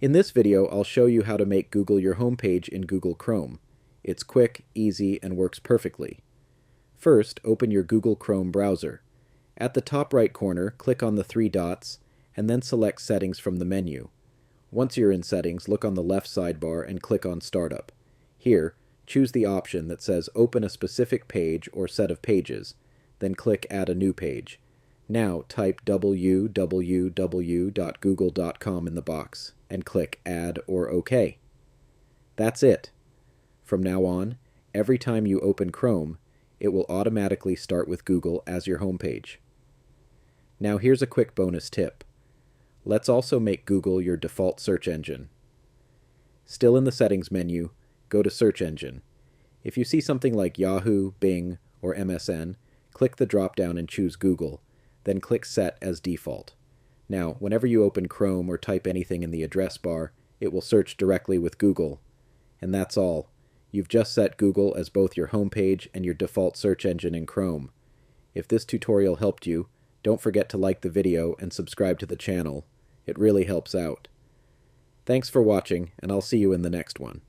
In this video, I'll show you how to make Google your homepage in Google Chrome. It's quick, easy, and works perfectly. First, open your Google Chrome browser. At the top right corner, click on the three dots, and then select Settings from the menu. Once you're in Settings, look on the left sidebar and click on Startup. Here, choose the option that says Open a specific page or set of pages, then click Add a new page. Now type www.google.com in the box and click Add or OK. That's it. From now on, every time you open Chrome, it will automatically start with Google as your homepage. Now here's a quick bonus tip. Let's also make Google your default search engine. Still in the Settings menu, go to Search Engine. If you see something like Yahoo, Bing, or MSN, click the drop-down and choose Google, then click Set as default. Now, whenever you open Chrome or type anything in the address bar, it will search directly with Google. And that's all. You've just set Google as both your homepage and your default search engine in Chrome. If this tutorial helped you, don't forget to like the video and subscribe to the channel. It really helps out. Thanks for watching, and I'll see you in the next one.